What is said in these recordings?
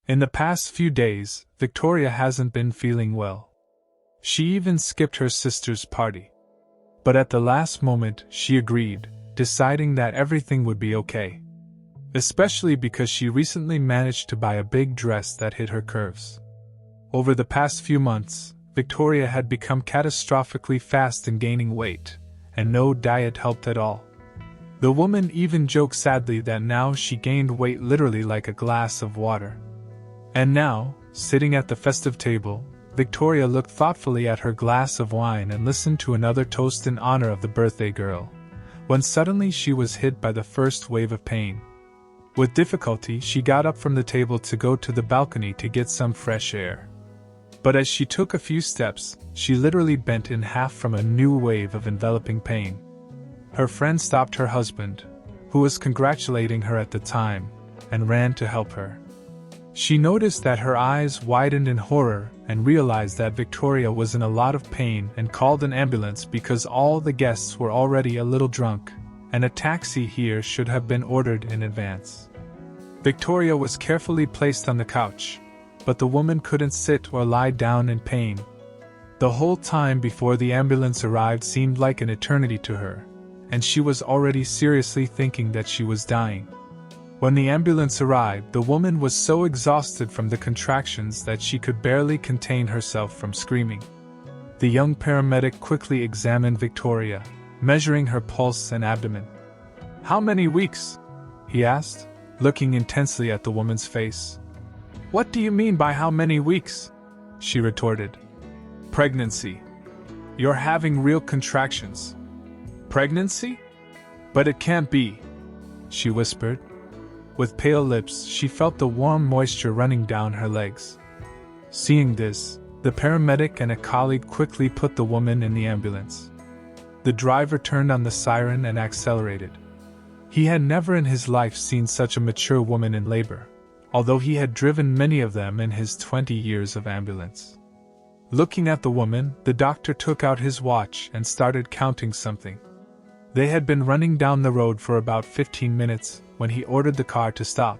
In the past few days, Victoria hasn't been feeling well. She even skipped her sister's party. But at the last moment, she agreed, deciding that everything would be okay. Especially because she recently managed to buy a big dress that hit her curves. Over the past few months, Victoria had become catastrophically fast in gaining weight, and no diet helped at all. The woman even joked sadly that now she gained weight literally like a glass of water. And now, sitting at the festive table, Victoria looked thoughtfully at her glass of wine and listened to another toast in honor of the birthday girl, when suddenly she was hit by the first wave of pain. With difficulty, she got up from the table to go to the balcony to get some fresh air. But as she took a few steps, she literally bent in half from a new wave of enveloping pain. Her friend stopped her husband, who was congratulating her at the time, and ran to help her. She noticed that her eyes widened in horror and realized that Victoria was in a lot of pain and called an ambulance because all the guests were already a little drunk, and a taxi here should have been ordered in advance. Victoria was carefully placed on the couch, but the woman couldn't sit or lie down in pain. The whole time before the ambulance arrived seemed like an eternity to her, and she was already seriously thinking that she was dying. When the ambulance arrived, the woman was so exhausted from the contractions that she could barely contain herself from screaming. The young paramedic quickly examined Victoria, measuring her pulse and abdomen. "How many weeks?" he asked, looking intensely at the woman's face. "What do you mean by how many weeks?" she retorted. "Pregnancy. You're having real contractions." "Pregnancy? But it can't be," she whispered. With pale lips, she felt the warm moisture running down her legs. Seeing this, the paramedic and a colleague quickly put the woman in the ambulance. The driver turned on the siren and accelerated. He had never in his life seen such a mature woman in labor, although he had driven many of them in his 20 years of ambulance. Looking at the woman, the doctor took out his watch and started counting something. They had been running down the road for about 15 minutes when he ordered the car to stop.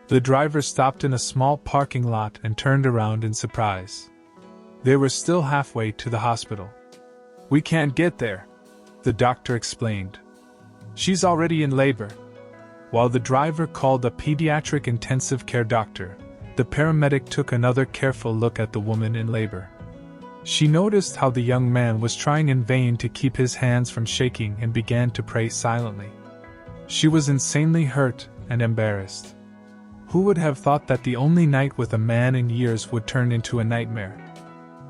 The driver stopped in a small parking lot and turned around in surprise. They were still halfway to the hospital. "We can't get there," the doctor explained. "She's already in labor." While the driver called a pediatric intensive care doctor, the paramedic took another careful look at the woman in labor. She noticed how the young man was trying in vain to keep his hands from shaking and began to pray silently. She was insanely hurt and embarrassed. Who would have thought that the only night with a man in years would turn into a nightmare?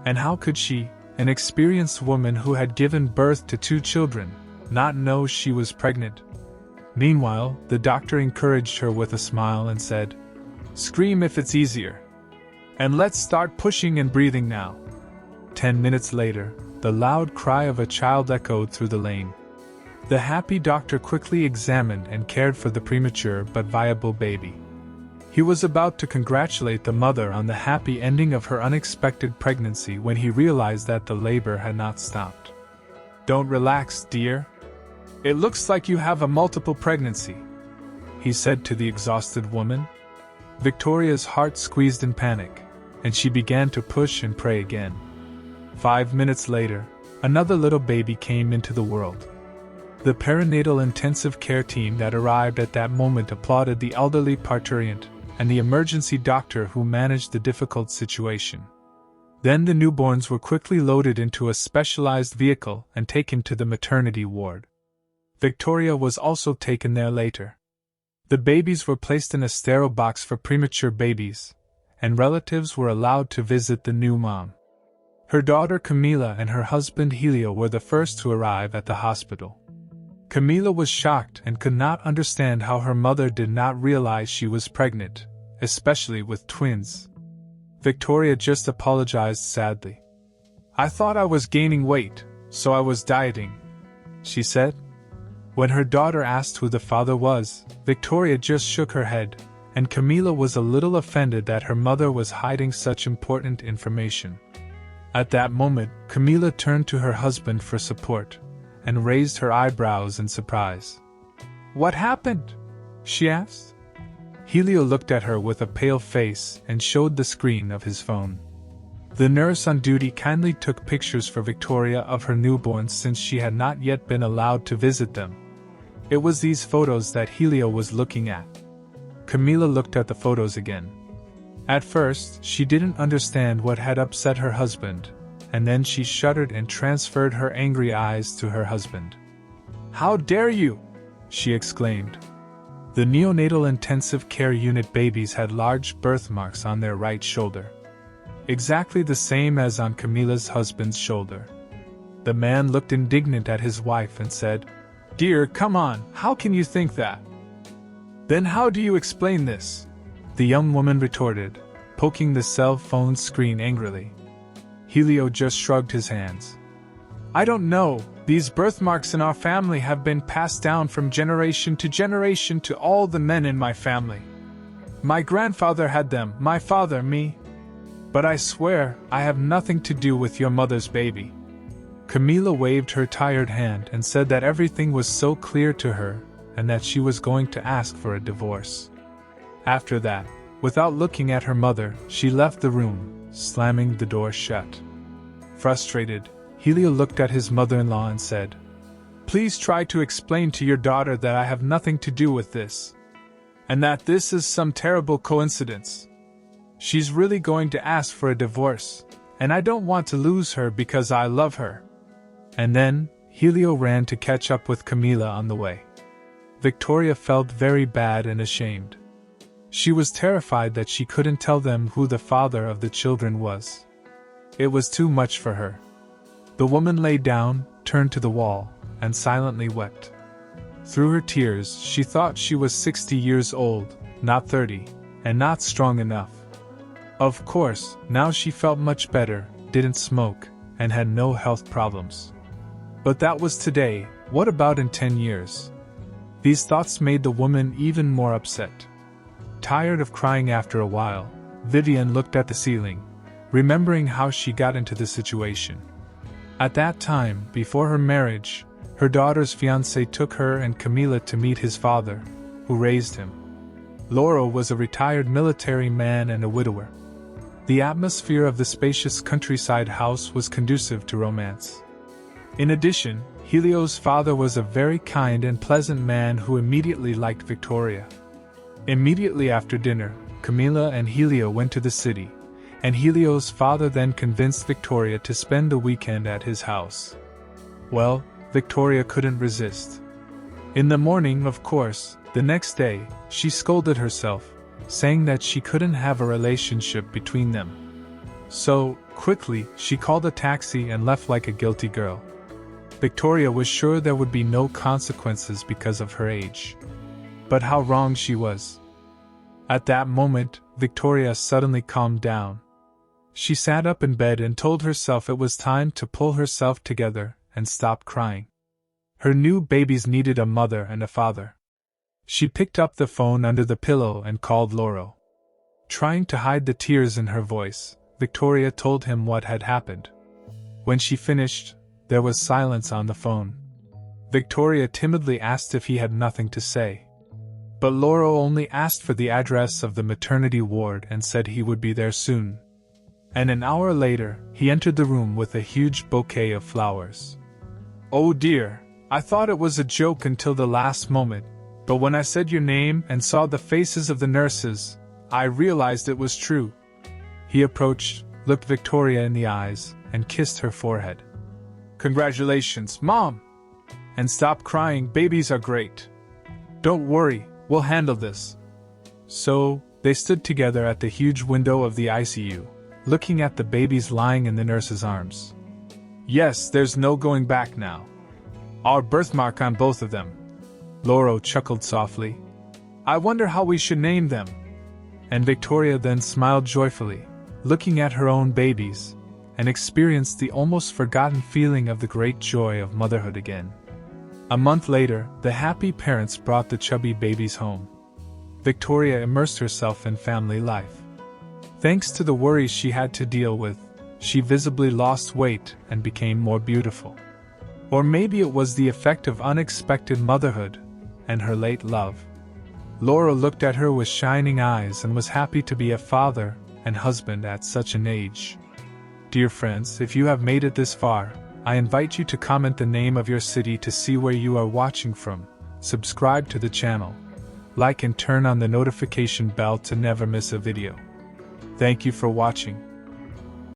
And how could she, an experienced woman who had given birth to 2 children, not know she was pregnant? Meanwhile, the doctor encouraged her with a smile and said, "Scream if it's easier. And let's start pushing and breathing now." 10 minutes later, the loud cry of a child echoed through the lane. The happy doctor quickly examined and cared for the premature but viable baby. He was about to congratulate the mother on the happy ending of her unexpected pregnancy when he realized that the labor had not stopped. "Don't relax, dear. It looks like you have a multiple pregnancy," he said to the exhausted woman. Victoria's heart squeezed in panic, and she began to push and pray again. 5 minutes later, another little baby came into the world. The perinatal intensive care team that arrived at that moment applauded the elderly parturient and the emergency doctor who managed the difficult situation. Then the newborns were quickly loaded into a specialized vehicle and taken to the maternity ward. Victoria was also taken there later. The babies were placed in a sterile box for premature babies, and relatives were allowed to visit the new mom. Her daughter Camila and her husband Helio were the first to arrive at the hospital. Camila was shocked and could not understand how her mother did not realize she was pregnant, especially with twins. Victoria just apologized sadly. "I thought I was gaining weight, so I was dieting," she said. When her daughter asked who the father was, Victoria just shook her head, and Camila was a little offended that her mother was hiding such important information. At that moment, Camila turned to her husband for support, and raised her eyebrows in surprise. "What happened?" she asked. Helio looked at her with a pale face and showed the screen of his phone. The nurse on duty kindly took pictures for Victoria of her newborns since she had not yet been allowed to visit them. It was these photos that Helio was looking at. Camilla looked at the photos again. At first, she didn't understand what had upset her husband, and then she shuddered and transferred her angry eyes to her husband. "How dare you!" she exclaimed. The neonatal intensive care unit babies had large birthmarks on their right shoulder. Exactly the same as on Camilla's husband's shoulder. The man looked indignant at his wife and said, "Dear, come on, how can you think that?" "Then how do you explain this?" the young woman retorted, poking the cell phone screen angrily. Helio just shrugged his hands. "I don't know, these birthmarks in our family have been passed down from generation to all the men in my family. My grandfather had them, my father, me. But I swear, I have nothing to do with your mother's baby." Camilla waved her tired hand and said that everything was so clear to her and that she was going to ask for a divorce. After that, without looking at her mother, she left the room, slamming the door shut. Frustrated, Helio looked at his mother-in-law and said, "Please try to explain to your daughter that I have nothing to do with this, and that this is some terrible coincidence. She's really going to ask for a divorce, and I don't want to lose her because I love her." And then, Helio ran to catch up with Camilla on the way. Victoria felt very bad and ashamed. She was terrified that she couldn't tell them who the father of the children was. It was too much for her. The woman lay down, turned to the wall, and silently wept. Through her tears, she thought she was 60 years old, not 30, and not strong enough. Of course, now she felt much better, didn't smoke, and had no health problems. But that was today. What about in 10 years? These thoughts made the woman even more upset. Tired of crying after a while, Vivian looked at the ceiling, remembering how she got into the situation. At that time, before her marriage, her daughter's fiancé took her and Camilla to meet his father, who raised him. Loro was a retired military man and a widower. The atmosphere of the spacious countryside house was conducive to romance. In addition, Helio's father was a very kind and pleasant man who immediately liked Victoria. Immediately after dinner, Camilla and Helio went to the city, and Helio's father then convinced Victoria to spend the weekend at his house. Well, Victoria couldn't resist. In the morning, of course, the next day, she scolded herself, saying that she couldn't have a relationship between them. So, quickly, she called a taxi and left like a guilty girl. Victoria was sure there would be no consequences because of her age. But how wrong she was. At that moment, Victoria suddenly calmed down. She sat up in bed and told herself it was time to pull herself together and stop crying. Her new babies needed a mother and a father. She picked up the phone under the pillow and called Loro. Trying to hide the tears in her voice, Victoria told him what had happened. When she finished, there was silence on the phone. Victoria timidly asked if he had nothing to say. But Loro only asked for the address of the maternity ward and said he would be there soon. And an hour later, he entered the room with a huge bouquet of flowers. "Oh dear, I thought it was a joke until the last moment, but when I said your name and saw the faces of the nurses, I realized it was true." He approached, looked Victoria in the eyes, and kissed her forehead. "Congratulations, Mom! And stop crying, babies are great. Don't worry, we'll handle this." So, they stood together at the huge window of the ICU, looking at the babies lying in the nurse's arms. "Yes, there's no going back now. Our birthmark on both of them." Loro chuckled softly. "I wonder how we should name them." And Victoria then smiled joyfully, looking at her own babies, and experienced the almost forgotten feeling of the great joy of motherhood again. A month later, the happy parents brought the chubby babies home. Victoria immersed herself in family life. Thanks to the worries she had to deal with, she visibly lost weight and became more beautiful. Or maybe it was the effect of unexpected motherhood and her late love. Laura looked at her with shining eyes and was happy to be a father and husband at such an age. Dear friends, if you have made it this far, I invite you to comment the name of your city to see where you are watching from, subscribe to the channel, like and turn on the notification bell to never miss a video. Thank you for watching.